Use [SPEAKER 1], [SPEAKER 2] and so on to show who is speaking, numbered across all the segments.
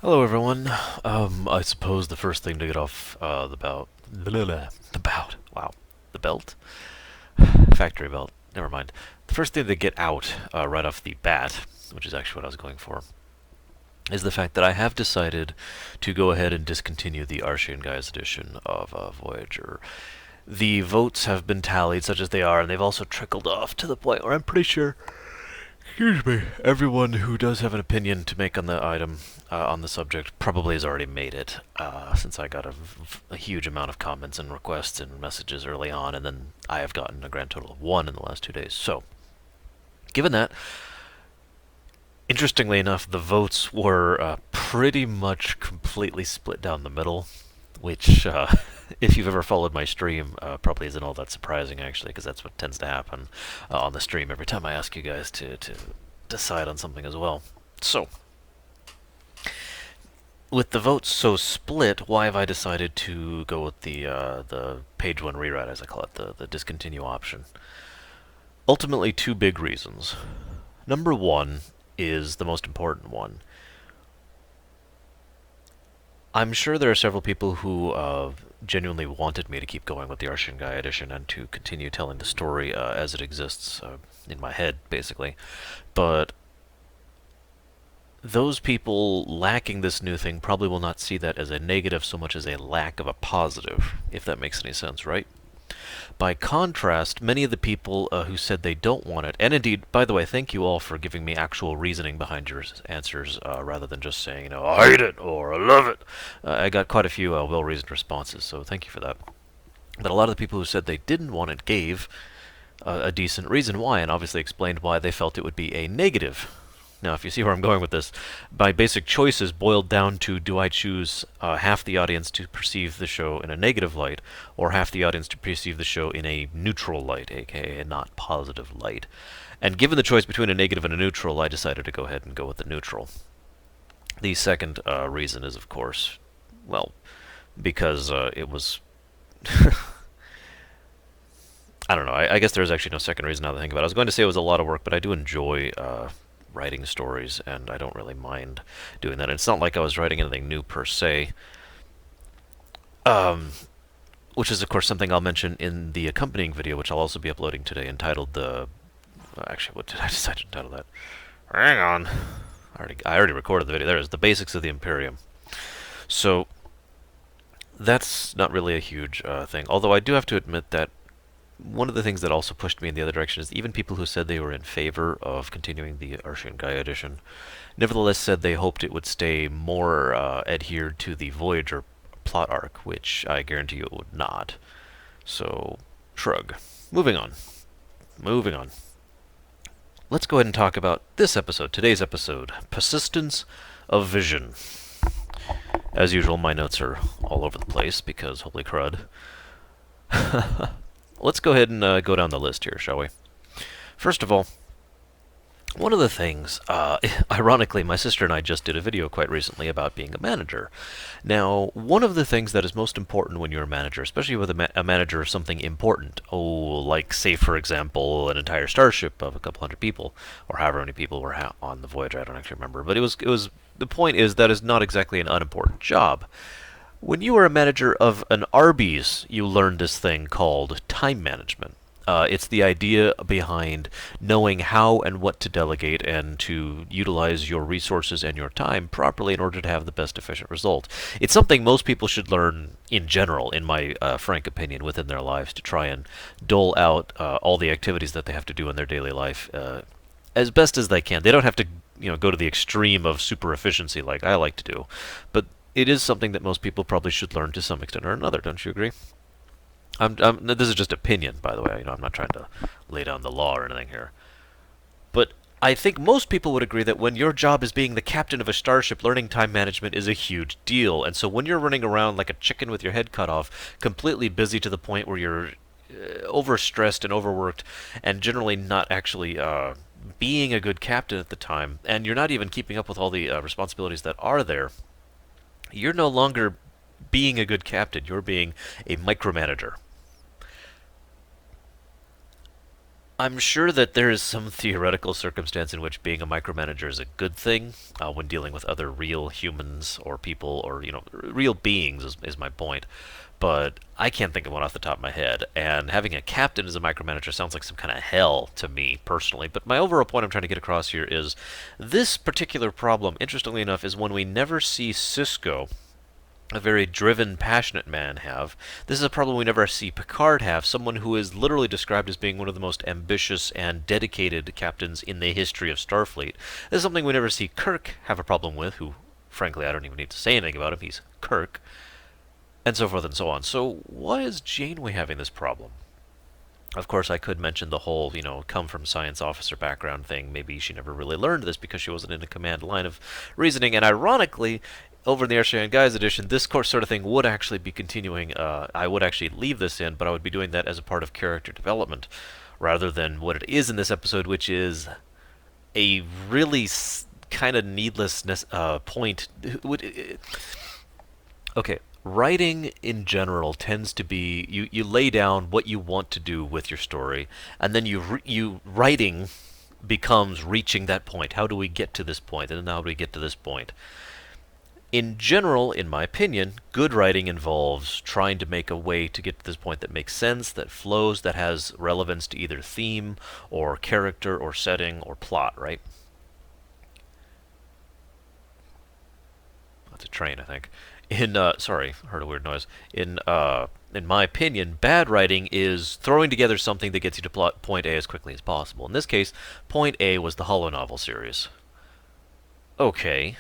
[SPEAKER 1] Hello, everyone. I suppose the first thing to get off wow, the belt, factory belt. Never mind. The first thing to get out right off the bat, which is actually what I was going for, is the fact that I have decided to go ahead and discontinue the Arshian Guys edition of Voyager. The votes have been tallied, such as they are, and they've also trickled off to the point where I'm pretty sure, excuse me, everyone who does have an opinion to make on the item, on the subject, probably has already made it, since I got a huge amount of comments and requests and messages early on, and then I have gotten a grand total of one in the last 2 days. So, given that, interestingly enough, the votes were pretty much completely split down the middle, which, if you've ever followed my stream, probably isn't all that surprising, actually, because that's what tends to happen on the stream every time I ask you guys to decide on something as well. So, with the votes so split, why have I decided to go with the page one rewrite, as I call it, the discontinue option? Ultimately, two big reasons. Number one is the most important one. I'm sure there are several people who genuinely wanted me to keep going with the Arshian Guy edition and to continue telling the story as it exists in my head, basically. But those people lacking this new thing probably will not see that as a negative so much as a lack of a positive, if that makes any sense, right? By contrast, many of the people who said they don't want it, and indeed, by the way, thank you all for giving me actual reasoning behind your answers rather than just saying, I hate it or I love it. I got quite a few well-reasoned responses, so thank you for that. But a lot of the people who said they didn't want it gave a decent reason why, and obviously explained why they felt it would be a negative. Now, if you see where I'm going with this, my basic choices boiled down to, do I choose half the audience to perceive the show in a negative light, or half the audience to perceive the show in a neutral light, aka a not positive light? And given the choice between a negative and a neutral, I decided to go ahead and go with the neutral. The second reason is, of course, well, because it was... I don't know, I guess there's actually no second reason now that I think about it. I was going to say it was a lot of work, but I do enjoy writing stories, and I don't really mind doing that. And it's not like I was writing anything new per se, which is, of course, something I'll mention in the accompanying video, which I'll also be uploading today, entitled the... Actually, what did I decide to entitle that? Hang on. I already recorded the video. There it is. The Basics of the Imperium. So, that's not really a huge thing. Although I do have to admit that one of the things that also pushed me in the other direction is even people who said they were in favor of continuing the Arshian Guy edition nevertheless said they hoped it would stay more adhered to the Voyager plot arc, which I guarantee you it would not. So, shrug. Moving on. Moving on. Let's go ahead and talk about this episode, today's episode, Persistence of Vision. As usual, my notes are all over the place because holy crud. Let's go ahead and go down the list here, shall we? First of all, one of the things, ironically, my sister and I just did a video quite recently about being a manager. Now, one of the things that is most important when you're a manager, especially with a manager of something important, like, say, for example, an entire starship of a couple hundred people, or however many people were on the Voyager, I don't actually remember, but the point is that is not exactly an unimportant job. When you are a manager of an Arby's, you learn this thing called time management. It's the idea behind knowing how and what to delegate and to utilize your resources and your time properly in order to have the best efficient result. It's something most people should learn in general, in my frank opinion, within their lives, to try and dole out all the activities that they have to do in their daily life as best as they can. They don't have to go to the extreme of super efficiency like I like to do, but it is something that most people probably should learn to some extent or another. Don't you agree? This is just opinion, by the way. I'm not trying to lay down the law or anything here. But I think most people would agree that when your job is being the captain of a starship, learning time management is a huge deal. And so when you're running around like a chicken with your head cut off, completely busy to the point where you're overstressed and overworked, and generally not actually being a good captain at the time, and you're not even keeping up with all the responsibilities that are there, you're no longer being a good captain. You're being a micromanager. I'm sure that there is some theoretical circumstance in which being a micromanager is a good thing when dealing with other real humans or people or, real beings is my point. But I can't think of one off the top of my head. And having a captain as a micromanager sounds like some kind of hell to me personally. But my overall point I'm trying to get across here is this particular problem, interestingly enough, is one we never see Cisco, a very driven, passionate man, have. This is a problem we never see Picard have, someone who is literally described as being one of the most ambitious and dedicated captains in the history of Starfleet. This is something we never see Kirk have a problem with, who, frankly, I don't even need to say anything about him. He's Kirk, and so forth and so on. So why is Janeway having this problem? Of course, I could mention the whole, come from science officer background thing. Maybe she never really learned this because she wasn't in a command line of reasoning. And ironically, over in the Earthsharing Guys edition, this course sort of thing would actually be continuing. I would actually leave this in, but I would be doing that as a part of character development, rather than what it is in this episode, which is a really kind of needless point. Okay, writing in general tends to be you lay down what you want to do with your story, and then you writing becomes reaching that point. How do we get to this point? And then how do we get to this point? In general, in my opinion, good writing involves trying to make a way to get to this point that makes sense, that flows, that has relevance to either theme or character or setting or plot, right? That's a train, I think. Sorry, heard a weird noise. In my opinion, bad writing is throwing together something that gets you to plot point A as quickly as possible. In this case, point A was the holonovel series. Okay.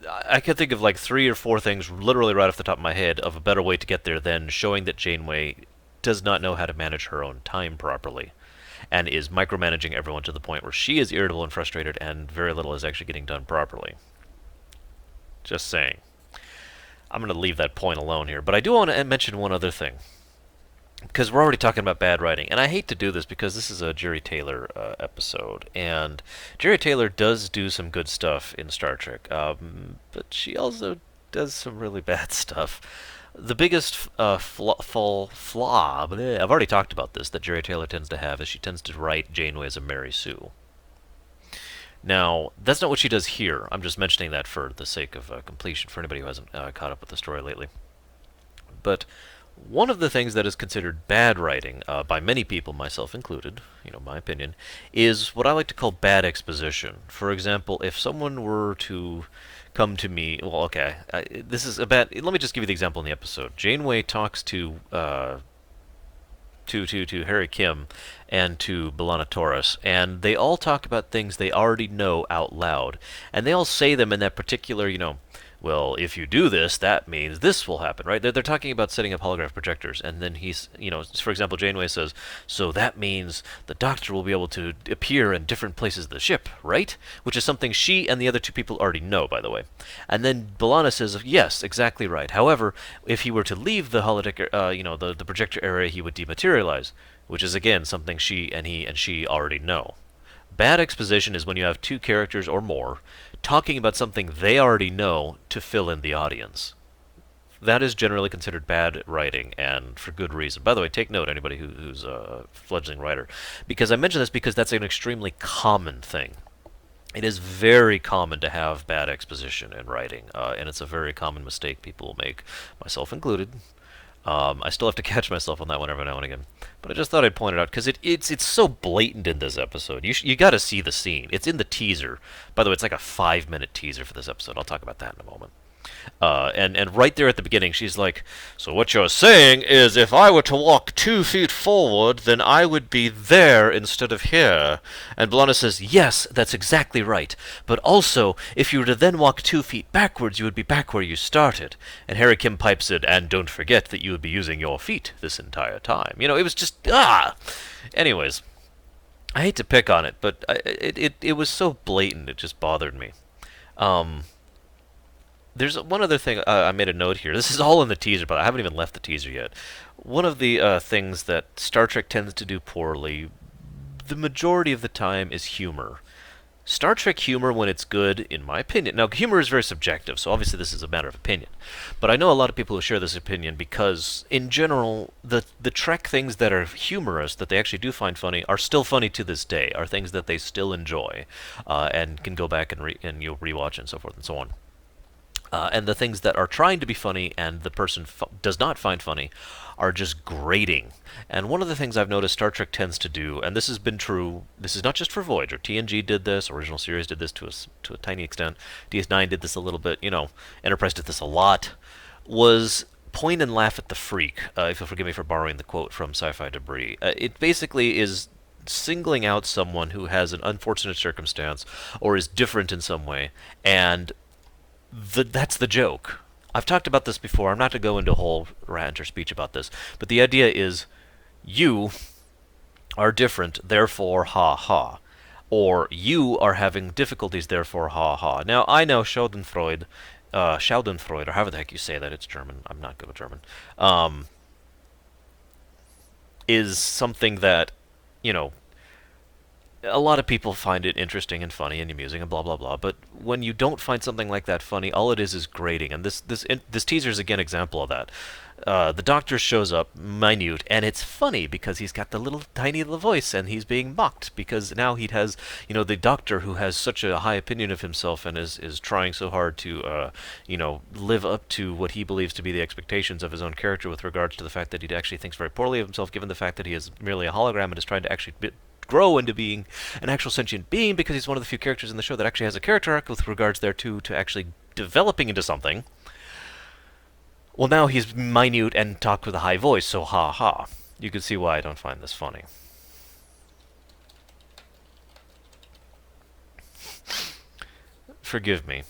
[SPEAKER 1] I could think of like 3 or 4 things literally right off the top of my head of a better way to get there than showing that Janeway does not know how to manage her own time properly and is micromanaging everyone to the point where she is irritable and frustrated and very little is actually getting done properly. Just saying. I'm going to leave that point alone here, but I do want to mention one other thing. Because we're already talking about bad writing, and I hate to do this because this is a Jerry Taylor episode, and Jerry Taylor does do some good stuff in Star Trek, but she also does some really bad stuff. The biggest flaw, I've already talked about this, that Jerry Taylor tends to have is she tends to write Janeway as a Mary Sue. Now, that's not what she does here. I'm just mentioning that for the sake of completion for anybody who hasn't caught up with the story lately. But one of the things that is considered bad writing by many people, myself included, my opinion, is what I like to call bad exposition. For example, if someone were to come to me, well, okay, this is a bad. Let me just give you the example in the episode. Janeway talks to Harry Kim and to B'Elanna Torres, and they all talk about things they already know out loud, and they all say them in that particular, well, if you do this, that means this will happen, right? They're talking about setting up holograph projectors, and then he's, for example, Janeway says, so that means the Doctor will be able to appear in different places of the ship, right? Which is something she and the other 2 people already know, by the way. And then B'Elanna says, yes, exactly right. However, if he were to leave the holodeck, the projector area, he would dematerialize, which is, again, something he and she already know. Bad exposition is when you have 2 characters or more talking about something they already know to fill in the audience. That is generally considered bad writing, and for good reason. By the way, take note, anybody who's a fledgling writer, because I mention this because that's an extremely common thing. It is very common to have bad exposition in writing, and it's a very common mistake people will make, myself included. I still have to catch myself on that one every now and again. But I just thought I'd point it out because it's so blatant in this episode. You got to see the scene. It's in the teaser. By the way, it's like a 5-minute teaser for this episode. I'll talk about that in a moment. And right there at the beginning, she's like, so what you're saying is if I were to walk 2 feet forward, then I would be there instead of here. And B'Elanna says, yes, that's exactly right. But also, if you were to then walk 2 feet backwards, you would be back where you started. And Harry Kim pipes it, and don't forget that you would be using your feet this entire time. It was just, Anyways, I hate to pick on it, but it was so blatant, it just bothered me. There's one other thing I made a note here. This is all in the teaser, but I haven't even left the teaser yet. One of the things that Star Trek tends to do poorly, the majority of the time, is humor. Star Trek humor, when it's good, in my opinion. Now, humor is very subjective, so obviously this is a matter of opinion. But I know a lot of people who share this opinion because, in general, the Trek things that are humorous, that they actually do find funny, are still funny to this day. Are things that they still enjoy, and can go back and you'll rewatch and so forth and so on. And the things that are trying to be funny and the person does not find funny are just grating. And one of the things I've noticed Star Trek tends to do, and this has been true, this is not just for Voyager. TNG did this, original series did this to a tiny extent. DS9 did this a little bit, Enterprise did this a lot, was point and laugh at the freak, if you'll forgive me for borrowing the quote from Sci-Fi Debris. It basically is singling out someone who has an unfortunate circumstance or is different in some way, and that's the joke. I've talked about this before. I'm not to go into a whole rant or speech about this, but the idea is you are different, therefore ha ha. Or you are having difficulties, therefore ha ha. Now, I know Schadenfreude, or however the heck you say that, it's German. I'm not good with German. Is something that, a lot of people find it interesting and funny and amusing and blah blah blah. But when you don't find something like that funny, all it is grating. And this teaser is again an example of that. The Doctor shows up, minute, and it's funny because he's got the little tiny little voice and he's being mocked because now he has, the Doctor who has such a high opinion of himself and is trying so hard to, live up to what he believes to be the expectations of his own character with regards to the fact that he actually thinks very poorly of himself, given the fact that he is merely a hologram and is trying to actually grow into being an actual sentient being because he's one of the few characters in the show that actually has a character arc with regards there to actually developing into something. Well, now he's minute and talks with a high voice, so ha ha. You can see why I don't find this funny. Forgive me.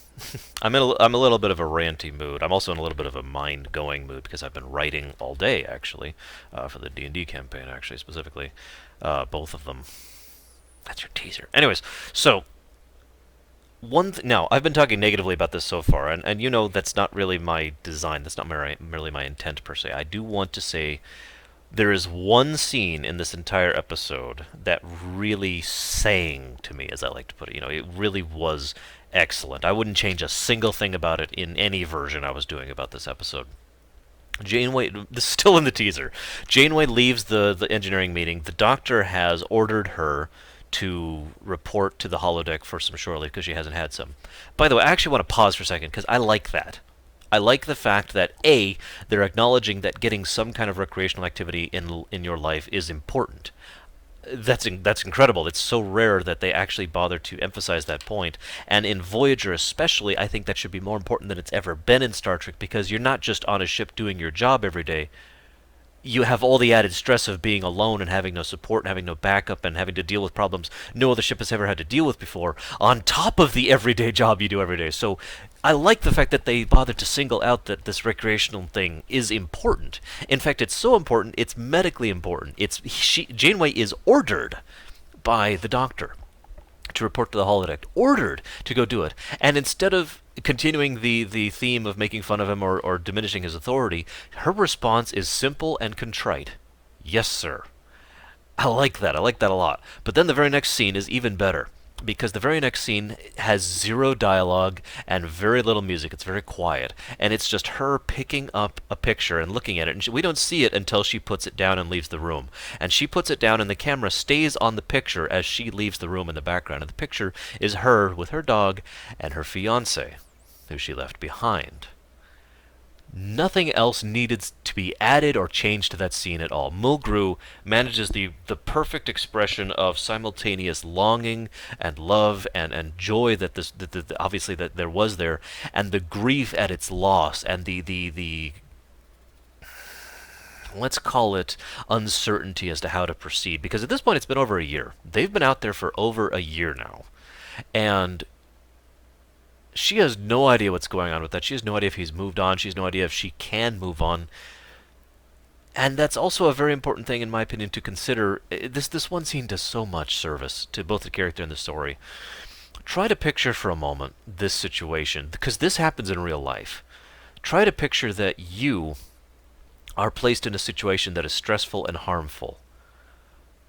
[SPEAKER 1] I'm a little bit of a ranty mood. I'm also in a little bit of a mind-going mood because I've been writing all day, actually, for the D&D campaign, actually, specifically. Both of them. That's your teaser. Anyways, so now, I've been talking negatively about this so far, and that's not really my design. That's not merely my intent, per se. I do want to say there is one scene in this entire episode that really sang to me, as I like to put it. It really was excellent. I wouldn't change a single thing about it in any version I was doing about this episode. Janeway, this is still in the teaser. Janeway leaves the engineering meeting. The Doctor has ordered her to report to the holodeck for some shore leave because she hasn't had some. By the way, I actually want to pause for a second because I like that. I like the fact that A, they're acknowledging that getting some kind of recreational activity in your life is important. That's incredible. It's so rare that they actually bother to emphasize that point. And in Voyager especially, I think that should be more important than it's ever been in Star Trek because you're not just on a ship doing your job every day. You have all the added stress of being alone and having no support and having no backup and having to deal with problems no other ship has ever had to deal with before, on top of the everyday job you do every day. So I like the fact that they bothered to single out that this recreational thing is important. In fact, it's so important, it's medically important. Janeway is ordered by the Doctor to report to the holodeck, ordered to go do it. And instead of continuing the theme of making fun of him or diminishing his authority, her response is simple and contrite. Yes, sir. I like that. I like that a lot. But then the very next scene is even better, because the very next scene has zero dialogue and very little music. It's very quiet. And it's just her picking up a picture and looking at it. And we don't see it until she puts it down and leaves the room. And she puts it down and the camera stays on the picture as she leaves the room in the background. And the picture is her with her dog and her fiancé, who she left behind. Nothing else needed to be added or changed to that scene at all. Mulgrew manages the perfect expression of simultaneous longing and love and joy that obviously that there was there, and the grief at its loss, and the let's call it uncertainty as to how to proceed. Because at this point it's been over a year. They've been out there for over a year now. And she has no idea what's going on with that. She has no idea if he's moved on. She has no idea if she can move on. And that's also a very important thing, in my opinion, to consider. This one scene does so much service to both the character and the story. Try to picture for a moment this situation, because this happens in real life. Try to picture that you are placed in a situation that is stressful and harmful.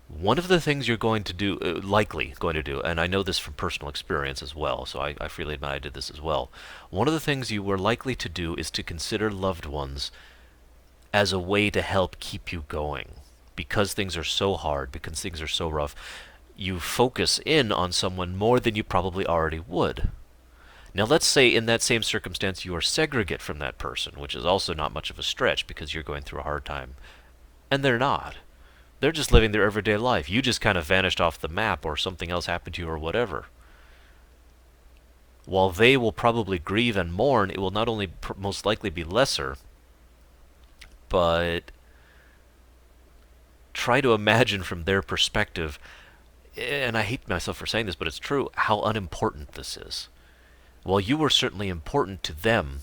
[SPEAKER 1] One of the things you're going to do, likely going to do, and I know this from personal experience as well, so I freely admit I did this as well. One of the things you were likely to do is to consider loved ones as a way to help keep you going. Because things are so hard, because things are so rough, you focus in on someone more than you probably already would. Now let's say in that same circumstance you are segregate from that person, which is also not much of a stretch because you're going through a hard time. And they're not. They're just living their everyday life. You just kind of vanished off the map or something else happened to you or whatever. While they will probably grieve and mourn, it will not only most likely be lesser, but try to imagine from their perspective, and I hate myself for saying this, but it's true, how unimportant this is. While you were certainly important to them,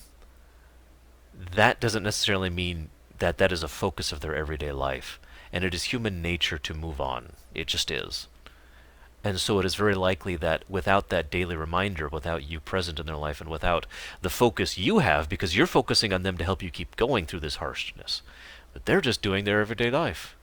[SPEAKER 1] that doesn't necessarily mean that that is a focus of their everyday life. And it is human nature to move on. It just is. And so it is very likely that without that daily reminder, without you present in their life, and without the focus you have, because you're focusing on them to help you keep going through this harshness, but they're just doing their everyday life.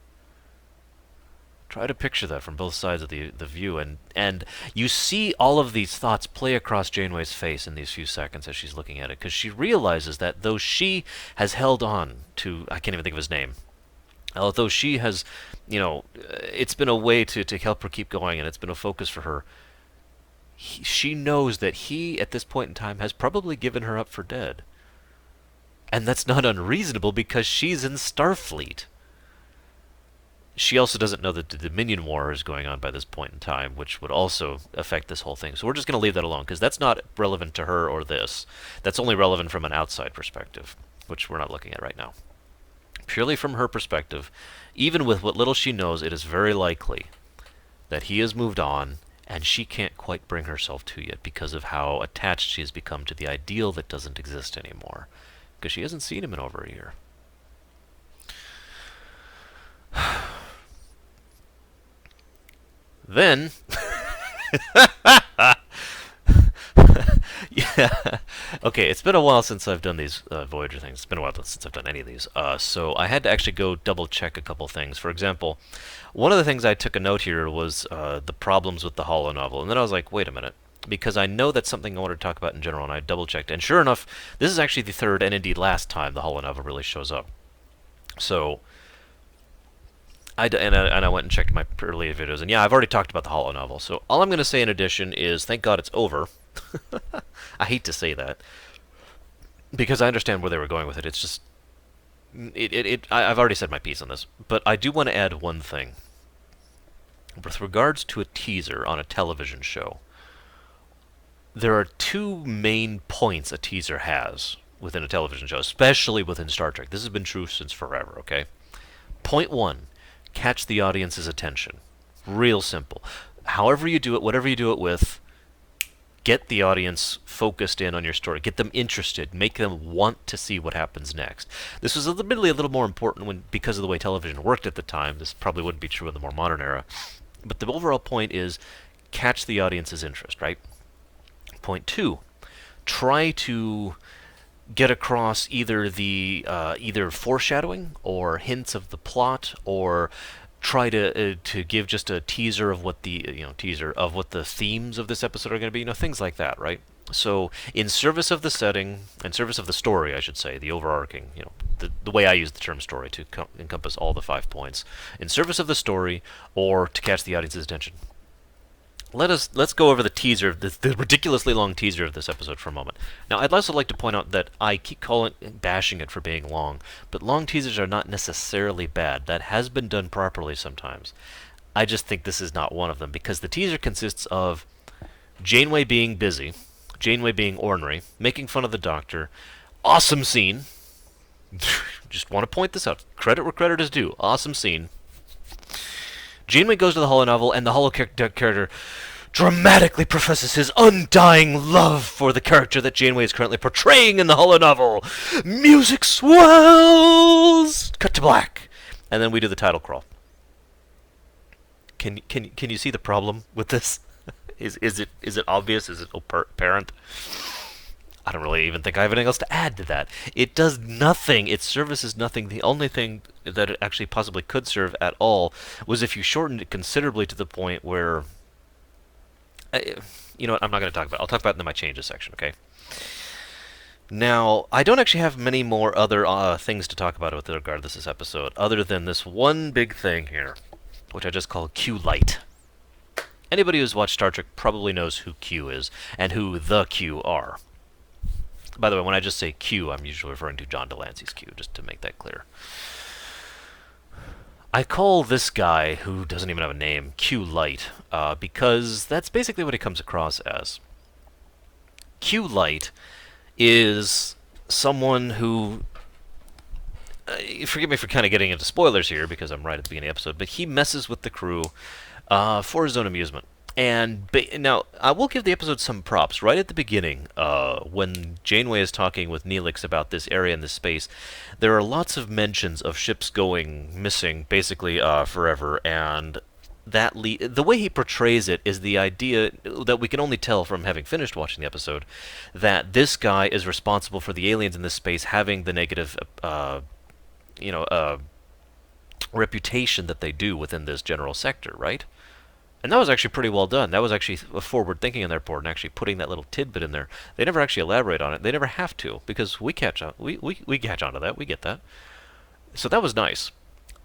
[SPEAKER 1] Try to picture that from both sides of the view, and you see all of these thoughts play across Janeway's face in these few seconds as she's looking at it, because she realizes that though she has held on to, I can't even think of his name, although she has, it's been a way to help her keep going, and it's been a focus for her, she knows that he, at this point in time, has probably given her up for dead. And that's not unreasonable because she's in Starfleet. She also doesn't know that the Dominion War is going on by this point in time, which would also affect this whole thing. So we're just going to leave that alone, because that's not relevant to her or this. That's only relevant from an outside perspective, which we're not looking at right now. Purely from her perspective, even with what little she knows, it is very likely that he has moved on, and she can't quite bring herself to yet because of how attached she has become to the ideal that doesn't exist anymore, because she hasn't seen him in over a year. Then... Yeah. Okay, it's been a while since I've done these Voyager things. It's been a while since I've done any of these. So I had to actually go double-check a couple things. For example, one of the things I took a note here was the problems with the holonovel. And then I was like, wait a minute. Because I know that's something I wanted to talk about in general, and I double-checked. And sure enough, this is actually the third and indeed last time the holonovel really shows up. So... I went and checked my earlier videos, and yeah, I've already talked about the holonovel. So all I'm going to say in addition is, thank God it's over. I hate to say that, because I understand where they were going with it. It's just, I've already said my piece on this, but I do want to add one thing. With regards to a teaser on a television show, there are two main points a teaser has within a television show, especially within Star Trek. This has been true since forever, okay? Point one. Catch the audience's attention. Real simple. However you do it, whatever you do it with, get the audience focused in on your story. Get them interested. Make them want to see what happens next. This was admittedly a little more important because of the way television worked at the time. This probably wouldn't be true in the more modern era. But the overall point is catch the audience's interest, right? Point two, try to get across either the either foreshadowing or hints of the plot, or try to give just a teaser of what the what the themes of this episode are going to be, things like that, right? So in service of the setting, in service of the story, I should say, the overarching, the way I use the term story to encompass all the 5 points, in service of the story or to catch the audience's attention. Let's go over the teaser, the ridiculously long teaser of this episode for a moment. Now, I'd also like to point out that I keep bashing it for being long, but long teasers are not necessarily bad. That has been done properly sometimes. I just think this is not one of them, because the teaser consists of Janeway being busy, Janeway being ornery, making fun of the Doctor, awesome scene. Just want to point this out. Credit where credit is due. Awesome scene. Janeway goes to the holonovel, and the character dramatically professes his undying love for the character that Janeway is currently portraying in the holonovel. Music swells! Cut to black. And then we do the title crawl. Can you see the problem with this? Is it obvious? Is it apparent? I don't really even think I have anything else to add to that. It does nothing. It services nothing. The only thing that it actually possibly could serve at all was if you shortened it considerably to the point where... you know what? I'm not going to talk about it. I'll talk about it in my changes section, okay? Now, I don't actually have many more other things to talk about with regard to this episode, other than this one big thing here, which I just call Q Light. Anybody who's watched Star Trek probably knows who Q is, and who the Q are. By the way, when I just say Q, I'm usually referring to John Delancey's Q, just to make that clear. I call this guy, who doesn't even have a name, Q Light, because that's basically what he comes across as. Q Light is someone who... forgive me for kind of getting into spoilers here, because I'm right at the beginning of the episode, but he messes with the crew for his own amusement. And now, I will give the episode some props. Right at the beginning, when Janeway is talking with Neelix about this area in this space, there are lots of mentions of ships going missing, basically forever, and that the way he portrays it is the idea that we can only tell from having finished watching the episode, that this guy is responsible for the aliens in this space having the negative, reputation that they do within this general sector, right? And that was actually pretty well done. That was actually a forward thinking on their part, and actually putting that little tidbit in there. They never actually elaborate on it. They never have to, because we catch on. We catch on to that. We get that. So that was nice.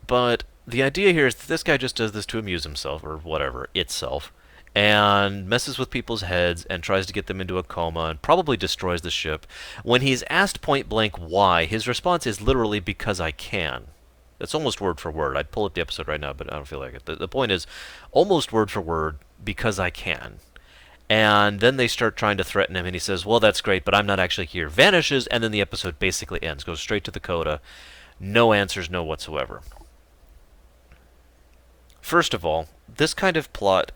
[SPEAKER 1] But the idea here is that this guy just does this to amuse himself, or whatever, itself, and messes with people's heads and tries to get them into a coma and probably destroys the ship. When he's asked point blank why, his response is literally, because I can. It's almost word for word. I'd pull up the episode right now, but I don't feel like it. The point is, almost word for word, because I can. And then they start trying to threaten him, and he says, well, that's great, but I'm not actually here. Vanishes, and then the episode basically ends. Goes straight to the coda. No answers, no whatsoever. First of all, this kind of plot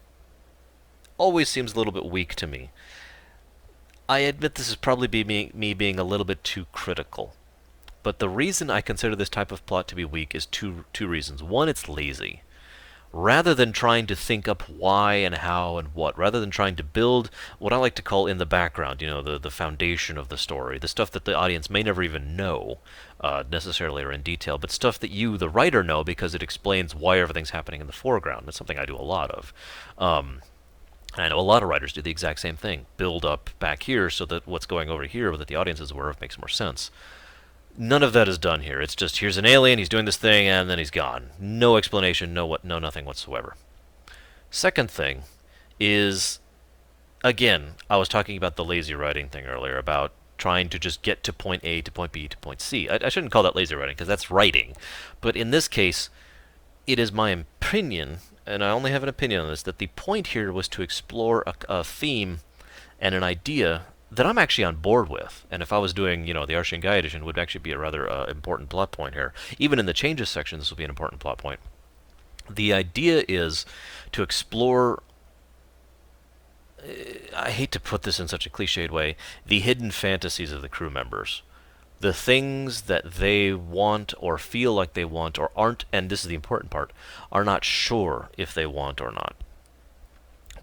[SPEAKER 1] always seems a little bit weak to me. I admit this is probably me being a little bit too critical. But the reason I consider this type of plot to be weak is two reasons. One, it's lazy. Rather than trying to think up why and how and what, rather than trying to build what I like to call in the background, the foundation of the story, the stuff that the audience may never even know necessarily or in detail, but stuff that you, the writer, know because it explains why everything's happening in the foreground. That's something I do a lot of. I know a lot of writers do the exact same thing. Build up back here so that what's going over here that the audience is aware of makes more sense. None of that is done here. It's just, here's an alien, he's doing this thing, and then he's gone. No explanation, no nothing whatsoever. Second thing is, again, I was talking about the lazy writing thing earlier, about trying to just get to point A to point B to point C. I shouldn't call that lazy writing, because that's writing. But in this case, it is my opinion, and I only have an opinion on this, that the point here was to explore a theme and an idea that I'm actually on board with. And if I was doing, the Arshian Guy edition, would actually be a rather important plot point here. Even in the changes section, this will be an important plot point. The idea is to explore, I hate to put this in such a cliched way, the hidden fantasies of the crew members. The things that they want or feel like they want or aren't, and this is the important part, are not sure if they want or not.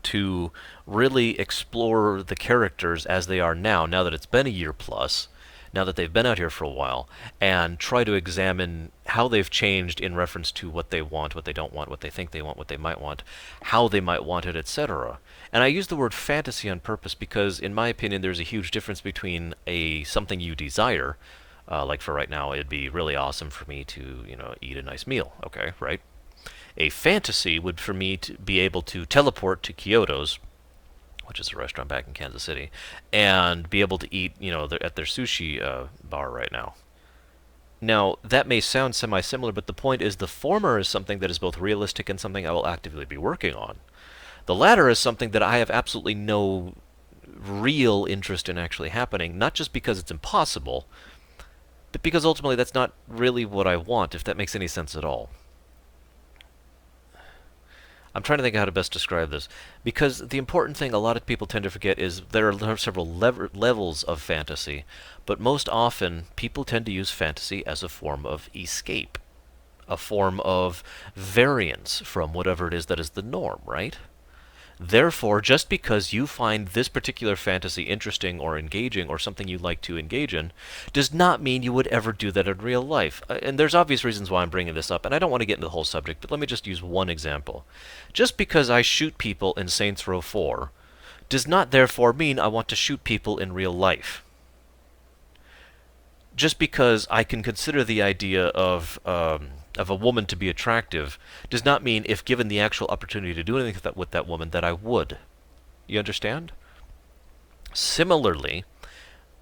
[SPEAKER 1] To really explore the characters as they are now that it's been a year plus, now that they've been out here for a while, and try to examine how they've changed in reference to what they want, what they don't want, what they think they want, what they might want, how they might want it, etc. And I use the word fantasy on purpose because, in my opinion, there's a huge difference between something you desire, like for right now, it'd be really awesome for me to, eat a nice meal, okay, right? A fantasy would for me to be able to teleport to Kyoto's, which is a restaurant back in Kansas City, and be able to eat, at their sushi bar right now. Now, that may sound semi-similar, but the point is the former is something that is both realistic and something I will actively be working on. The latter is something that I have absolutely no real interest in actually happening, not just because it's impossible, but because ultimately that's not really what I want, if that makes any sense at all. I'm trying to think of how to best describe this, because the important thing a lot of people tend to forget is there are several levels of fantasy, but most often people tend to use fantasy as a form of escape, a form of variance from whatever it is that is the norm, right? Therefore, just because you find this particular fantasy interesting or engaging or something you like to engage in, does not mean you would ever do that in real life. And there's obvious reasons why I'm bringing this up, and I don't want to get into the whole subject, but let me just use one example. Just because I shoot people in Saints Row 4 does not therefore mean I want to shoot people in real life. Just because I can consider the idea of a woman to be attractive does not mean, if given the actual opportunity to do anything with that woman, that I would. You understand? Similarly,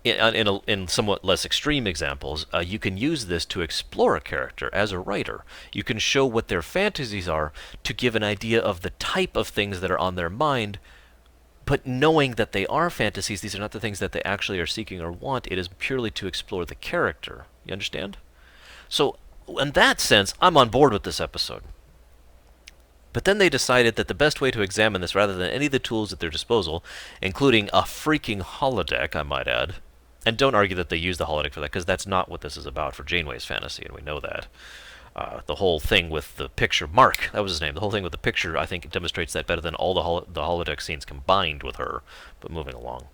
[SPEAKER 1] in somewhat less extreme examples, you can use this to explore a character as a writer. You can show what their fantasies are to give an idea of the type of things that are on their mind, but knowing that they are fantasies, these are not the things that they actually are seeking or want. It is purely to explore the character. You understand? So, in that sense, I'm on board with this episode. But then they decided that the best way to examine this, rather than any of the tools at their disposal, including a freaking holodeck, I might add, and don't argue that they used the holodeck for that, because that's not what this is about for Janeway's fantasy, and we know that. The whole thing with the picture, Mark, that was his name, the whole thing with the picture, I think, demonstrates that better than all the holodeck scenes combined with her. But moving along.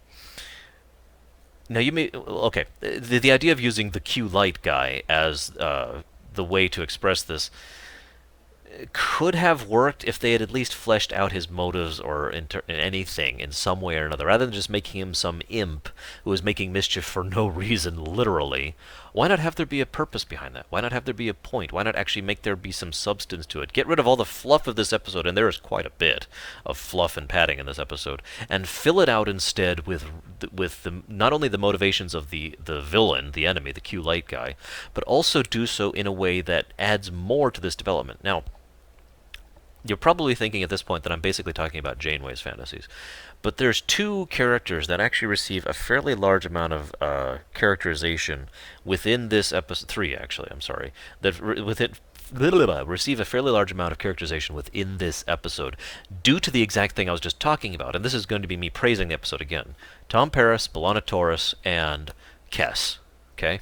[SPEAKER 1] Now you may, okay, the idea of using the Q light guy as the way to express this could have worked if they had at least fleshed out his motives or anything in some way or another, rather than just making him some imp who is making mischief for no reason, literally. Why not have there be a purpose behind that? Why not have there be a point? Why not actually make there be some substance to it? Get rid of all the fluff of this episode, and there is quite a bit of fluff and padding in this episode, and fill it out instead with not only the motivations of the villain, the enemy, the Q light guy, but also do so in a way that adds more to this development. Now, you're probably thinking at this point that I'm basically talking about Janeway's fantasies. But there's two characters that actually receive a fairly large amount of characterization within this episode. Three, actually, I'm sorry. That receive a fairly large amount of characterization within this episode due to the exact thing I was just talking about. And this is going to be me praising the episode again. Tom Paris, B'Elanna Torres, and Kes. Okay?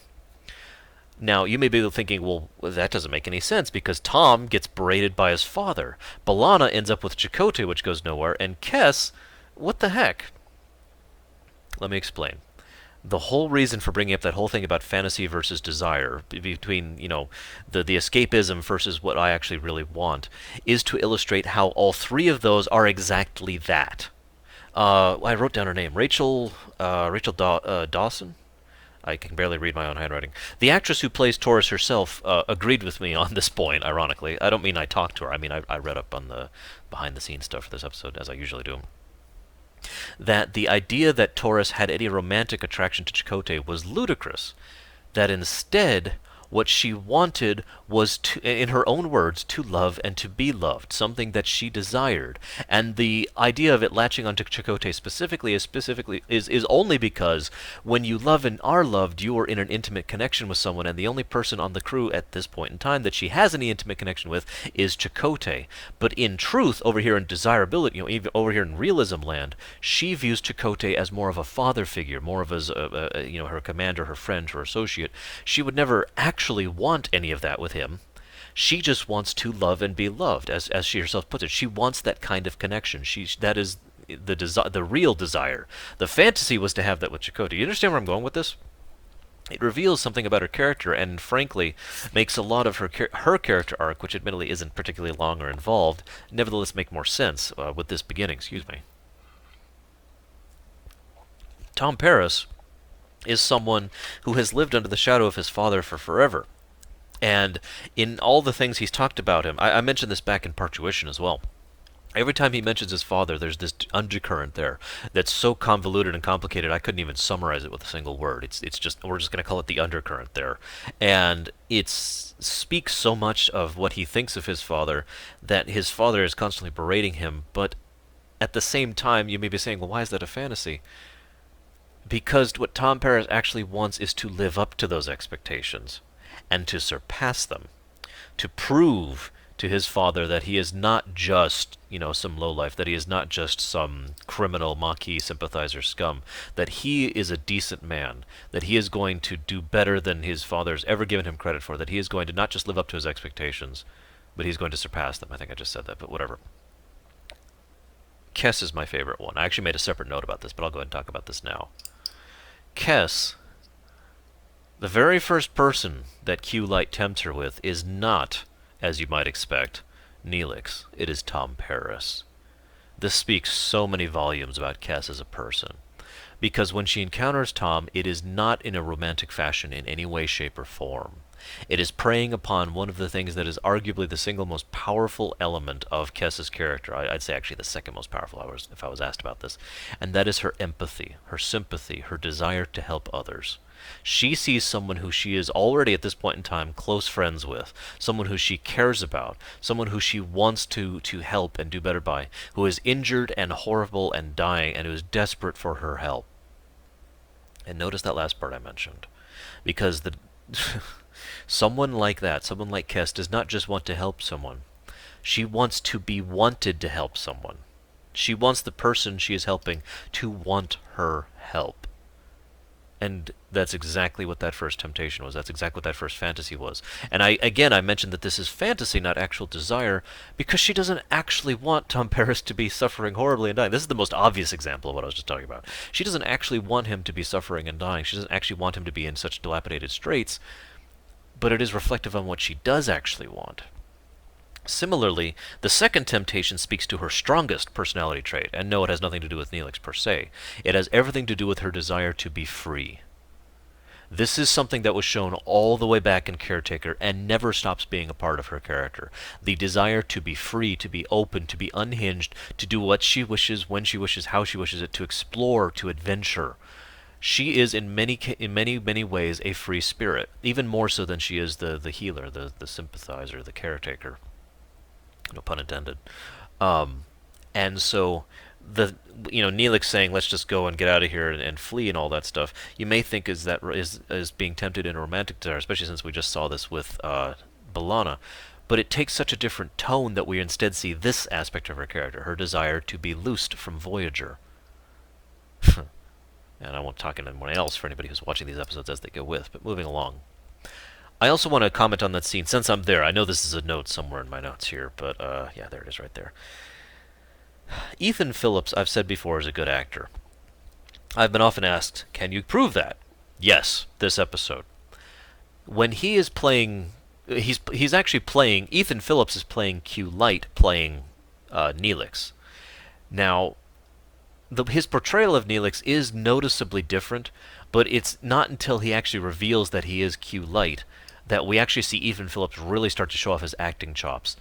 [SPEAKER 1] Now, you may be thinking, well, that doesn't make any sense, because Tom gets berated by his father. B'Elanna ends up with Chakotay, which goes nowhere, and Kes, what the heck? Let me explain. The whole reason for bringing up that whole thing about fantasy versus desire, between, you know, the escapism versus what I actually really want, is to illustrate how all three of those are exactly that. I wrote down her name. Rachel Dawson? I can barely read my own handwriting. The actress who plays Torres herself agreed with me on this point, ironically. I don't mean I talked to her. I mean, I read up on the behind-the-scenes stuff for this episode, as I usually do. That the idea that Torres had any romantic attraction to Chakotay was ludicrous. That instead, what she wanted was, to, in her own words, to love and to be loved, something that she desired. And the idea of it latching onto Chakotay specifically is only because when you love and are loved, you are in an intimate connection with someone, and the only person on the crew at this point in time that she has any intimate connection with is Chakotay. But in truth, over here in desirability, even over here in realism land, she views Chakotay as more of a father figure, more of as her commander, her friend, her associate. She would never actually want any of that with him. She just wants to love and be loved, as she herself puts it. She wants that kind of connection. That is the real desire. The fantasy was to have that with Chakotay. You understand where I'm going with this? It reveals something about her character, and frankly, makes a lot of her character arc, which admittedly isn't particularly long or involved, nevertheless make more sense with this beginning. Excuse me. Tom Paris is someone who has lived under the shadow of his father for forever. And in all the things he's talked about him, I mentioned this back in Parturition as well. Every time he mentions his father, there's this undercurrent there that's so convoluted and complicated I couldn't even summarize it with a single word. It's just, we're just going to call it the undercurrent there. And it speaks so much of what he thinks of his father that his father is constantly berating him, but at the same time you may be saying, well, why is that a fantasy? Because what Tom Paris actually wants is to live up to those expectations and to surpass them, to prove to his father that he is not just, some lowlife, that he is not just some criminal Maquis sympathizer scum, that he is a decent man, that he is going to do better than his father's ever given him credit for, that he is going to not just live up to his expectations, but he's going to surpass them. I think I just said that, but whatever. Kess is my favorite one. I actually made a separate note about this, but I'll go ahead and talk about this now. Kess, the very first person that Q-Light tempts her with is not, as you might expect, Neelix. It is Tom Paris. This speaks so many volumes about Kess as a person. Because when she encounters Tom, it is not in a romantic fashion in any way, shape, or form. It is preying upon one of the things that is arguably the single most powerful element of Kess's character. I'd say actually the second most powerful if I was asked about this. And that is her empathy, her sympathy, her desire to help others. She sees someone who she is already at this point in time close friends with, someone who she cares about, someone who she wants to help and do better by, who is injured and horrible and dying and who is desperate for her help. And notice that last part I mentioned. Because someone like that, someone like Kess, does not just want to help someone. She wants to be wanted to help someone. She wants the person she is helping to want her help. And that's exactly what that first temptation was. That's exactly what that first fantasy was. And I mentioned that this is fantasy, not actual desire, because she doesn't actually want Tom Paris to be suffering horribly and dying. This is the most obvious example of what I was just talking about. She doesn't actually want him to be suffering and dying. She doesn't actually want him to be in such dilapidated straits, but it is reflective on what she does actually want. Similarly, the second temptation speaks to her strongest personality trait, and no, it has nothing to do with Neelix per se. It has everything to do with her desire to be free. This is something that was shown all the way back in Caretaker and never stops being a part of her character. The desire to be free, to be open, to be unhinged, to do what she wishes, when she wishes, how she wishes it, to explore, to adventure. She is in many ways a free spirit, even more so than she is the healer, the sympathizer, the caretaker. No pun intended. And so Neelix saying, let's just go and get out of here and flee and all that stuff, you may think is being tempted in a romantic desire, especially since we just saw this with B'Elanna. But it takes such a different tone that we instead see this aspect of her character, her desire to be loosed from Voyager. And I won't talk anyone else for anybody who's watching these episodes as they go with, but moving along. I also want to comment on that scene, since I'm there. I know this is a note somewhere in my notes here, but yeah, there it is right there. Ethan Phillips, I've said before, is a good actor. I've been often asked, can you prove that? Yes, this episode. When he is playing, he's actually playing, Ethan Phillips is playing Q-Light, playing Neelix. Now, his portrayal of Neelix is noticeably different, but it's not until he actually reveals that he is Q-Light that we actually see Ethan Phillips really start to show off his acting chops.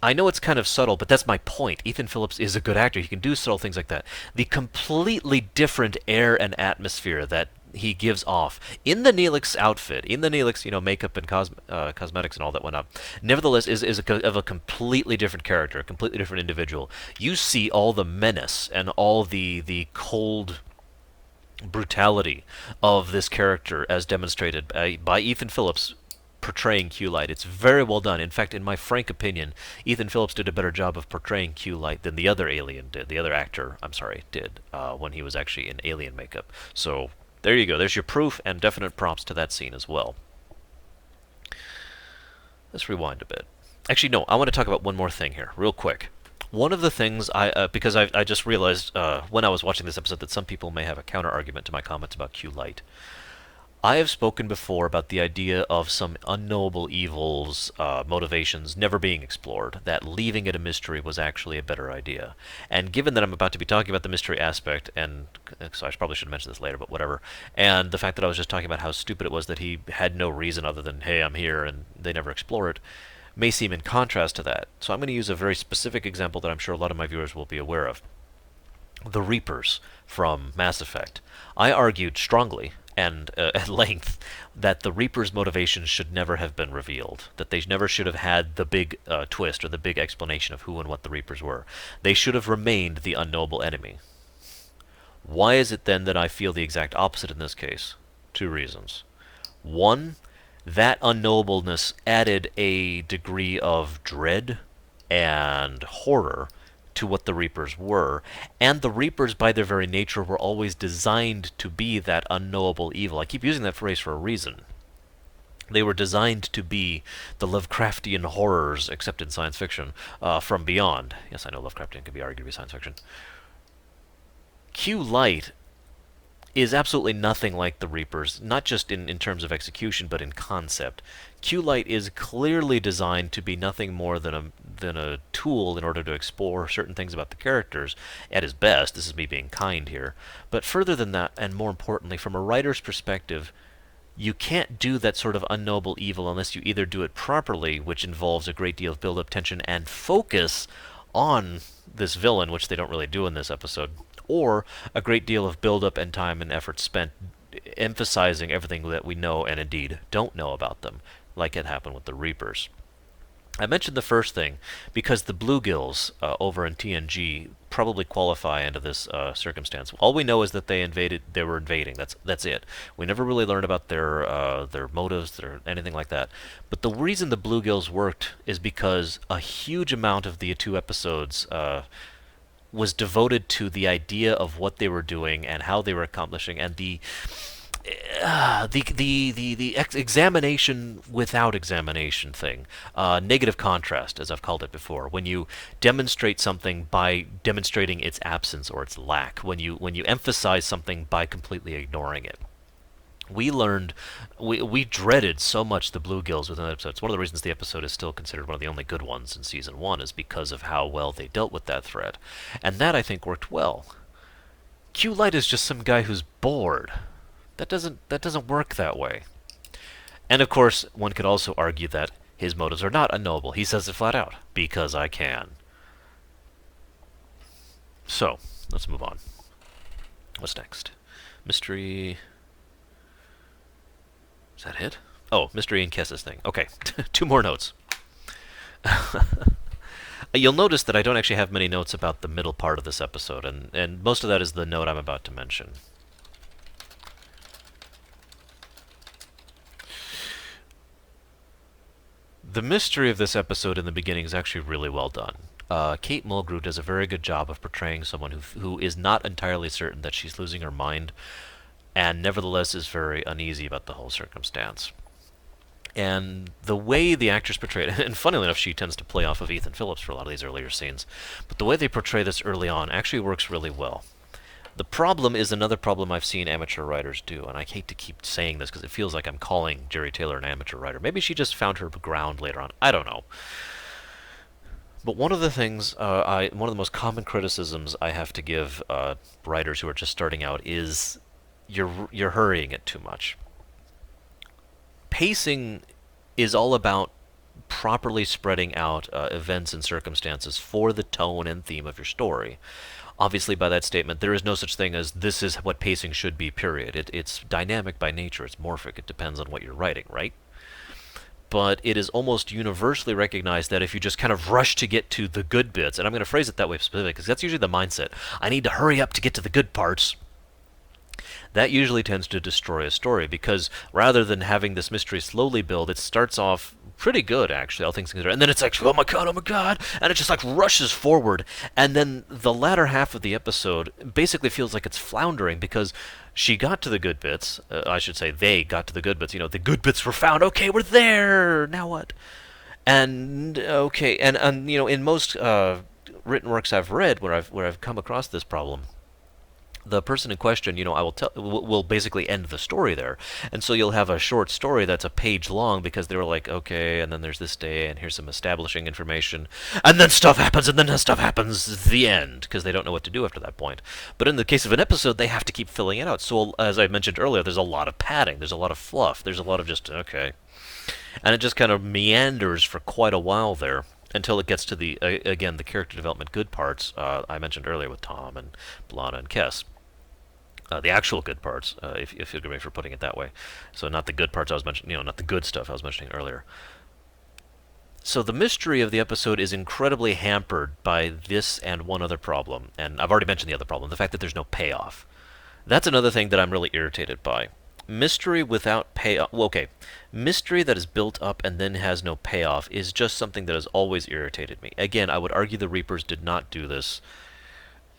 [SPEAKER 1] I know it's kind of subtle, but that's my point. Ethan Phillips is a good actor. He can do subtle things like that. The completely different air and atmosphere that he gives off in the Neelix outfit, in the Neelix, makeup and cosmetics and all that went up, nevertheless is of a completely different character, a completely different individual. You see all the menace and all the cold brutality of this character as demonstrated by Ethan Phillips portraying Q-Light. It's very well done. In fact, in my frank opinion, Ethan Phillips did a better job of portraying Q-Light than the other alien did. The other actor, did when he was actually in alien makeup. So there you go. There's your proof and definite props to that scene as well. Let's rewind a bit. Actually, no, I want to talk about one more thing here, real quick. One of the things because I just realized when I was watching this episode that some people may have a counter-argument to my comments about Q-Light. I have spoken before about the idea of some unknowable evil's motivations never being explored, that leaving it a mystery was actually a better idea. And given that I'm about to be talking about the mystery aspect, and so I probably should mention this later, but whatever, and the fact that I was just talking about how stupid it was that he had no reason other than, hey, I'm here, and they never explore it, may seem in contrast to that. So I'm going to use a very specific example that I'm sure a lot of my viewers will be aware of. The Reapers from Mass Effect. I argued strongly and at length that the Reapers' motivations should never have been revealed, that they never should have had the big twist or the big explanation of who and what the Reapers were. They should have remained the unknowable enemy. Why is it then that I feel the exact opposite in this case? Two reasons. One, that unknowableness added a degree of dread and horror to what the Reapers were, and the Reapers by their very nature were always designed to be that unknowable evil. I keep using that phrase for a reason. They were designed to be the Lovecraftian horrors, except in science fiction, from beyond. Yes, I know Lovecraftian can be argued to be science fiction. Q Light is absolutely nothing like the Reapers, not just in terms of execution, but in concept. Q-Light is clearly designed to be nothing more than a tool in order to explore certain things about the characters at his best. This is me being kind here. But further than that, and more importantly, from a writer's perspective, you can't do that sort of unknowable evil unless you either do it properly, which involves a great deal of build-up tension and focus on this villain, which they don't really do in this episode, or a great deal of build-up and time and effort spent emphasizing everything that we know and indeed don't know about them, like it happened with the Reapers. I mentioned the first thing because the bluegills over in TNG probably qualify into this circumstance. All we know is that they were invading. That's it. We never really learned about their motives or anything like that. But the reason the bluegills worked is because a huge amount of the two episodes was devoted to the idea of what they were doing and how they were accomplishing, and the examination without examination thing, negative contrast, as I've called it before. When you demonstrate something by demonstrating its absence or its lack, when you emphasize something by completely ignoring it. We dreaded so much the bluegills within the episode. It's one of the reasons the episode is still considered one of the only good ones in season 1, is because of how well they dealt with that threat. And that, I think, worked well. Q-Light is just some guy who's bored. That doesn't work that way. And of course, one could also argue that his motives are not unknowable. He says it flat out, because I can. So, let's move on. What's next? Mystery... Is that it? Oh, Mystery and Kess's thing. Okay, 2 more notes. You'll notice that I don't actually have many notes about the middle part of this episode, and most of that is the note I'm about to mention. The mystery of this episode in the beginning is actually really well done. Kate Mulgrew does a very good job of portraying someone who is not entirely certain that she's losing her mind, and nevertheless is very uneasy about the whole circumstance. And the way the actors portray it, and funnily enough, she tends to play off of Ethan Phillips for a lot of these earlier scenes, but the way they portray this early on actually works really well. The problem is another problem I've seen amateur writers do, and I hate to keep saying this because it feels like I'm calling Jerry Taylor an amateur writer. Maybe she just found her ground later on. I don't know. But one of the things, one of the most common criticisms I have to give writers who are just starting out is you're hurrying it too much. Pacing is all about properly spreading out events and circumstances for the tone and theme of your story. Obviously, by that statement, there is no such thing as this is what pacing should be, period. It's dynamic by nature. It's morphic. It depends on what you're writing, right? But it is almost universally recognized that if you just kind of rush to get to the good bits, and I'm going to phrase it that way specifically because that's usually the mindset. I need to hurry up to get to the good parts. That usually tends to destroy a story because rather than having this mystery slowly build, it starts off pretty good, actually, all things considered. And then it's like, oh my god, and it just like rushes forward. And then the latter half of the episode basically feels like it's floundering because she got to the good bits. I should say they got to the good bits. You know, the good bits were found. Okay, we're there. Now what? And okay, and you know, in most written works I've read where I've come across this problem, the person in question, you know, will basically end the story there. And so you'll have a short story that's a page long because they were like, okay, and then there's this day, and here's some establishing information, and then stuff happens, and then stuff happens, the end, because they don't know what to do after that point. But in the case of an episode, they have to keep filling it out. So, as I mentioned earlier, there's a lot of padding, there's a lot of fluff, there's a lot of just, okay. And it just kind of meanders for quite a while there, until it gets to the, again, the character development good parts I mentioned earlier with Tom and B'Elanna and Kes. The actual good parts, if you forgive me for putting it that way. So not the good parts I was mentioning, you know, not the good stuff I was mentioning earlier. So the mystery of the episode is incredibly hampered by this and one other problem. And I've already mentioned the other problem, the fact that there's no payoff. That's another thing that I'm really irritated by. Mystery without payoff. Well, okay. Mystery that is built up and then has no payoff is just something that has always irritated me. Again, I would argue the Reapers did not do this.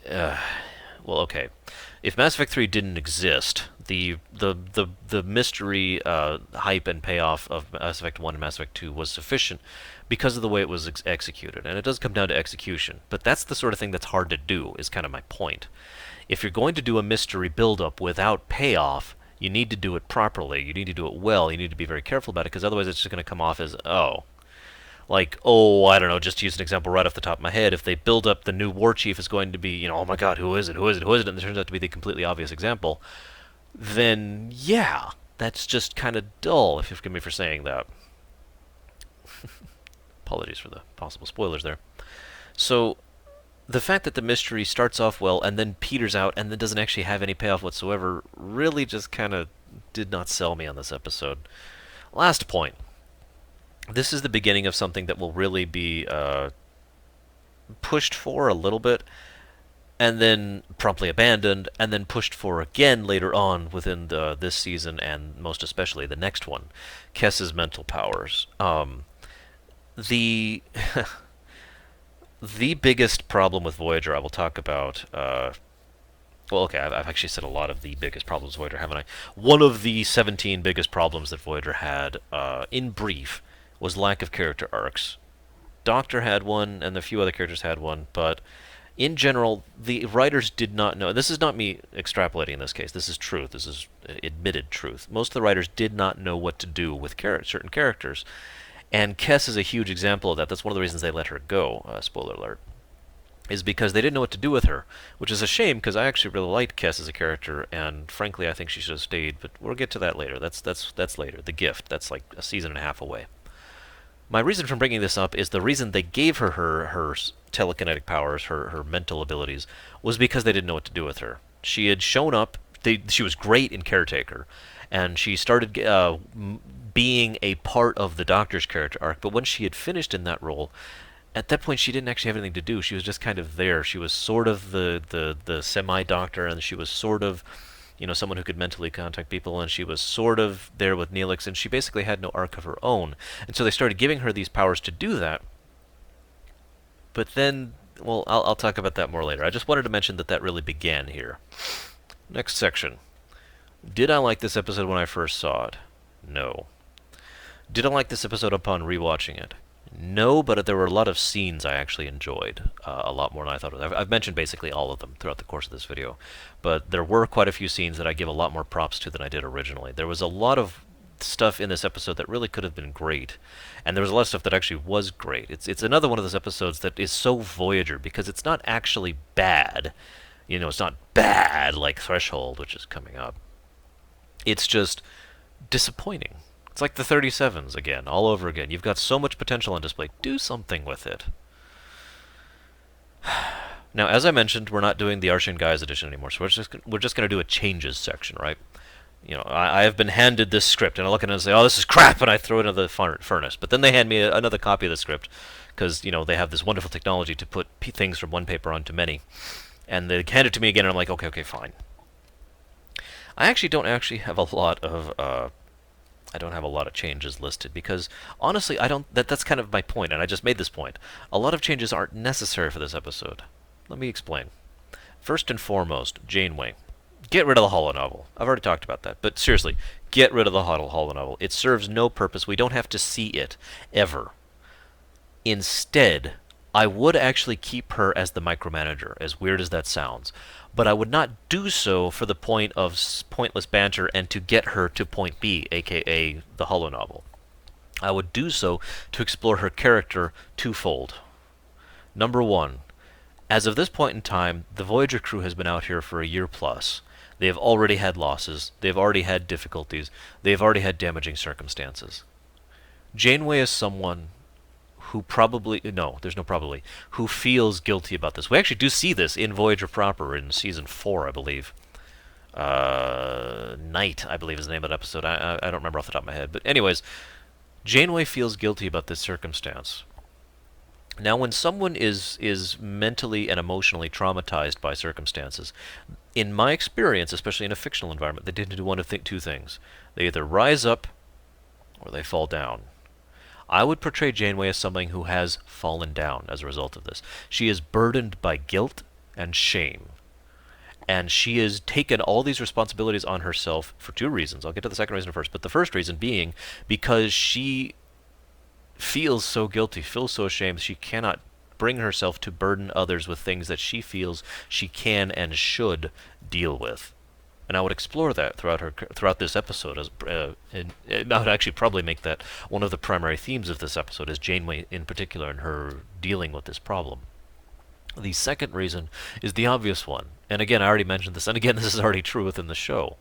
[SPEAKER 1] Well, okay. If Mass Effect 3 didn't exist, the mystery hype and payoff of Mass Effect 1 and Mass Effect 2 was sufficient because of the way it was executed. And it does come down to execution. But that's the sort of thing that's hard to do, is kind of my point. If you're going to do a mystery build-up without payoff, you need to do it properly. You need to do it well. You need to be very careful about it, because otherwise it's just going to come off as, oh. Like, oh, I don't know, just to use an example right off the top of my head, if they build up the new war chief is going to be, you know, oh my god, who is it, who is it, who is it, and it turns out to be the completely obvious example, then, yeah, that's just kind of dull, if you forgive me for saying that. Apologies for the possible spoilers there. So, the fact that the mystery starts off well and then peters out and then doesn't actually have any payoff whatsoever really just kind of did not sell me on this episode. Last point. This is the beginning of something that will really be pushed for a little bit, and then promptly abandoned, and then pushed for again later on within this season, and most especially the next one, Kess's mental powers. The the biggest problem with Voyager I will talk about... well, okay, I've actually said a lot of the biggest problems with Voyager, haven't I? One of the 17 biggest problems that Voyager had, in brief, was lack of character arcs. Doctor had one, and a few other characters had one, but in general, the writers did not know. This is not me extrapolating in this case. This is truth. This is admitted truth. Most of the writers did not know what to do with certain characters, and Kess is a huge example of that. That's one of the reasons they let her go, spoiler alert, is because they didn't know what to do with her, which is a shame, because I actually really liked Kess as a character, and frankly, I think she should have stayed, but we'll get to that later. That's later. The Gift, that's like a season and a half away. My reason for bringing this up is the reason they gave her her telekinetic powers, her mental abilities, was because they didn't know what to do with her. She had shown up, she was great in Caretaker, and she started being a part of the Doctor's character arc, but when she had finished in that role, at that point she didn't actually have anything to do. She was just kind of there. She was sort of the semi-Doctor, and she was sort of, you know, someone who could mentally contact people, and she was sort of there with Neelix, and she basically had no arc of her own. And so they started giving her these powers to do that. But then, well, I'll talk about that more later. I just wanted to mention that that really began here. Next section. Did I like this episode when I first saw it? No. Did I like this episode upon rewatching it? No, but there were a lot of scenes I actually enjoyed, a lot more than I thought. I've mentioned basically all of them throughout the course of this video, but there were quite a few scenes that I give a lot more props to than I did originally. There was a lot of stuff in this episode that really could have been great, and there was a lot of stuff that actually was great. It's another one of those episodes that is so Voyager, because it's not actually bad. You know, it's not bad like Threshold, which is coming up. It's just disappointing. It's like the 37s again, all over again. You've got so much potential on display. Do something with it. Now, as I mentioned, we're not doing the Arshan Guys edition anymore, so we're just going to do a changes section, right? You know, I have been handed this script, and I look at it and say, oh, this is crap, and I throw it into the furnace. But then they hand me another copy of the script, because, you know, they have this wonderful technology to put things from one paper onto many. And they hand it to me again, and I'm like, okay, fine. I actually don't have a lot of... I don't have a lot of changes listed, because honestly, that's kind of my point, and I just made this point. A lot of changes aren't necessary for this episode. Let me explain. First and foremost, Janeway. Get rid of the holonovel. I've already talked about that, but seriously, get rid of the holonovel. It serves no purpose. We don't have to see it, ever. Instead, I would actually keep her as the micromanager, as weird as that sounds. But I would not do so for the point of pointless banter and to get her to point B, aka the holonovel. I would do so to explore her character twofold. Number one, as of this point in time, the Voyager crew has been out here for a year plus. They have already had losses, they've already had difficulties, they've already had damaging circumstances. Janeway is someone who who feels guilty about this. We actually do see this in Voyager proper in Season 4, I believe. Night, I believe is the name of that episode. I don't remember off the top of my head. But anyways, Janeway feels guilty about this circumstance. Now, when someone is mentally and emotionally traumatized by circumstances, in my experience, especially in a fictional environment, they tend to do one of two things. They either rise up or they fall down. I would portray Janeway as somebody who has fallen down as a result of this. She is burdened by guilt and shame. And she has taken all these responsibilities on herself for two reasons. I'll get to the second reason first, but the first reason being because she feels so guilty, feels so ashamed, she cannot bring herself to burden others with things that she feels she can and should deal with. And I would explore that throughout this episode, and I would actually probably make that one of the primary themes of this episode, is Janeway in particular and her dealing with this problem. The second reason is the obvious one, and again, I already mentioned this, and again, this is already true within the show.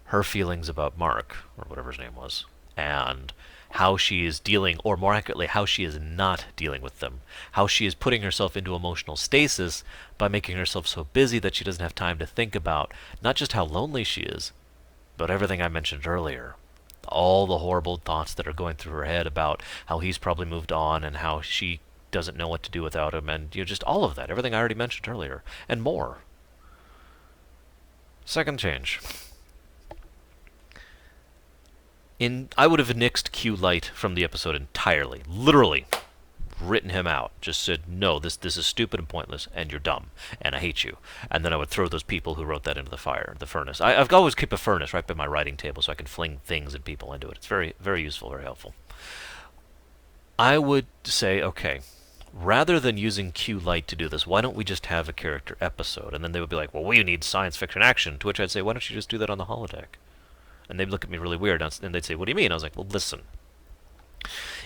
[SPEAKER 1] Her feelings about Mark, or whatever his name was, and how she is dealing, or more accurately, how she is not dealing with them. How she is putting herself into emotional stasis by making herself so busy that she doesn't have time to think about not just how lonely she is, but everything I mentioned earlier. All the horrible thoughts that are going through her head about how he's probably moved on and how she doesn't know what to do without him, and just all of that, everything I already mentioned earlier, and more. Second change. I would have nixed Q Light from the episode entirely. Literally. Written him out. Just said, no, this is stupid and pointless, and you're dumb, and I hate you. And then I would throw those people who wrote that into the furnace. I've always kept a furnace right by my writing table so I can fling things and people into it. It's very, very useful, very helpful. I would say, okay, rather than using Q Light to do this, why don't we just have a character episode? And then they would be like, well, we need science fiction action. To which I'd say, why don't you just do that on the holodeck? And they'd look at me really weird, and they'd say, what do you mean? I was like, well, listen.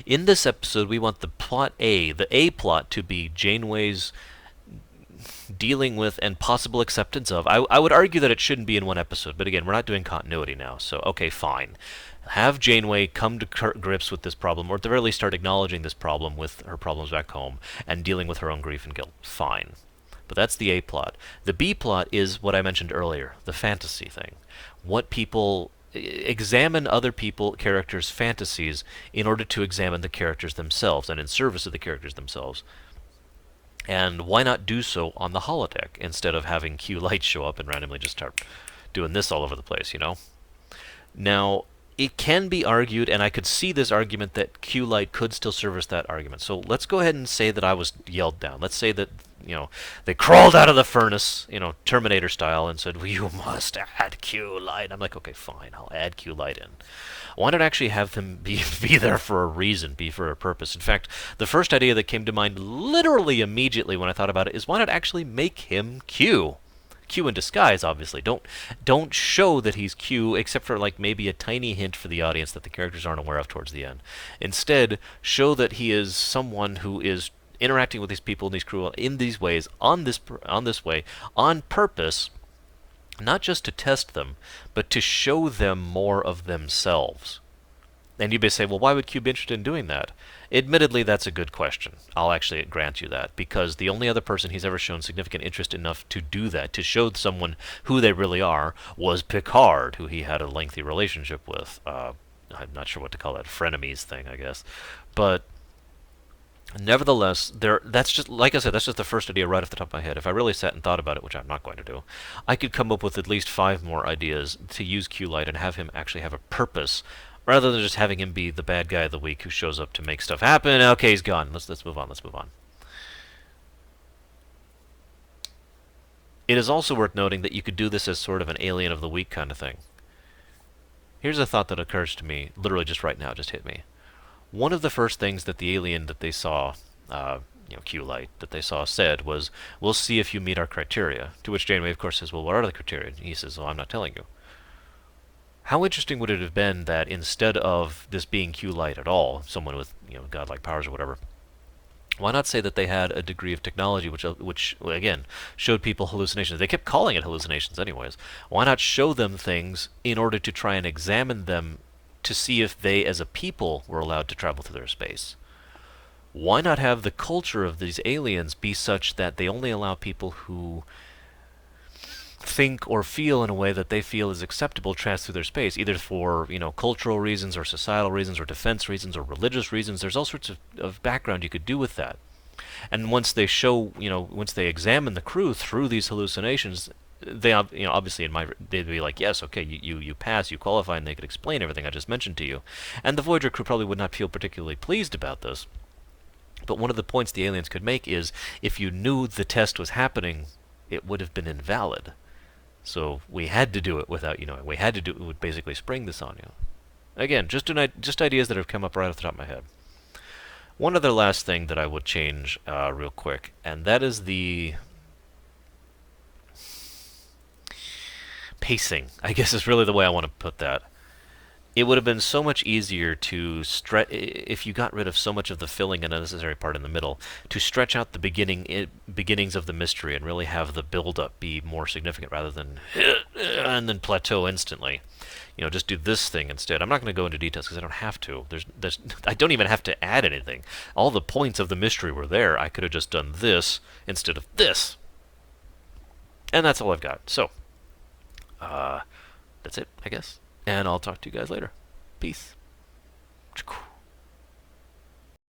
[SPEAKER 1] In this episode, we want the A plot, to be Janeway's dealing with and possible acceptance of. I would argue that it shouldn't be in one episode, but again, we're not doing continuity now, so okay, fine. Have Janeway come to grips with this problem, or at the very least start acknowledging this problem with her problems back home, and dealing with her own grief and guilt. Fine. But that's the A plot. The B plot is what I mentioned earlier, the fantasy thing. What people examine other characters' fantasies in order to examine the characters themselves and in service of the characters themselves. And why not do so on the holodeck instead of having Q Light show up and randomly just start doing this all over the place, you know? Now, it can be argued, and I could see this argument, that Q Light could still service that argument. So let's go ahead and say that I was yelled down. Let's say that, they crawled out of the furnace, Terminator style, and said, well, you must add Q Light. I'm like, okay, fine, I'll add Q Light in. Why not actually have them be there for a reason, be for a purpose? In fact, the first idea that came to mind literally immediately when I thought about it is, why not actually make him Q? Q in disguise, obviously. Don't show that he's Q, except for like maybe a tiny hint for the audience that the characters aren't aware of towards the end. Instead, show that he is someone who is interacting with these people and these crew in these ways, on this way, on purpose, not just to test them, but to show them more of themselves. And you may say, well, why would Q be interested in doing that? Admittedly, that's a good question. I'll actually grant you that, because the only other person he's ever shown significant interest enough to do that, to show someone who they really are, was Picard, who he had a lengthy relationship with. I'm not sure what to call that, frenemies thing, I guess. But nevertheless, that's just, like I said, that's just the first idea right off the top of my head. If I really sat and thought about it, which I'm not going to do, I could come up with at least 5 more ideas to use Q Light and have him actually have a purpose, rather than just having him be the bad guy of the week who shows up to make stuff happen. Okay, he's gone. Let's move on. Let's move on. It is also worth noting that you could do this as sort of an alien of the week kind of thing. Here's a thought that occurs to me, literally just right now, just hit me. One of the first things that the alien that they saw, Q Light, that they saw said was, we'll see if you meet our criteria. To which Janeway, of course, says, well, what are the criteria? And he says, well, I'm not telling you. How interesting would it have been that instead of this being Q Light at all, someone with, godlike powers or whatever, why not say that they had a degree of technology which again, showed people hallucinations? They kept calling it hallucinations anyways. Why not show them things in order to try and examine them to see if they, as a people, were allowed to travel through their space? Why not have the culture of these aliens be such that they only allow people who think or feel in a way that they feel is acceptable to pass through their space, either for, cultural reasons or societal reasons or defense reasons or religious reasons? There's all sorts of background you could do with that. And once they show, once they examine the crew through these hallucinations, they, obviously they'd be like, yes, okay, you pass, you qualify, and they could explain everything I just mentioned to you. And the Voyager crew probably would not feel particularly pleased about this. But one of the points the aliens could make is, if you knew the test was happening, it would have been invalid. So we had to do it without you knowing. We had to do it with basically spring this on you. Again, just ideas that have come up right off the top of my head. One other last thing that I would change real quick, and that is the pacing, I guess is really the way I want to put that. It would have been so much easier to stretch if you got rid of so much of the filling and unnecessary part in the middle, to stretch out the beginnings of the mystery and really have the build-up be more significant rather than and then plateau instantly. You know, just do this thing instead. I'm not going to go into details because I don't have to. I don't even have to add anything. All the points of the mystery were there. I could have just done this instead of this. And that's all I've got. So, that's it, I guess. And I'll talk to you guys later. Peace.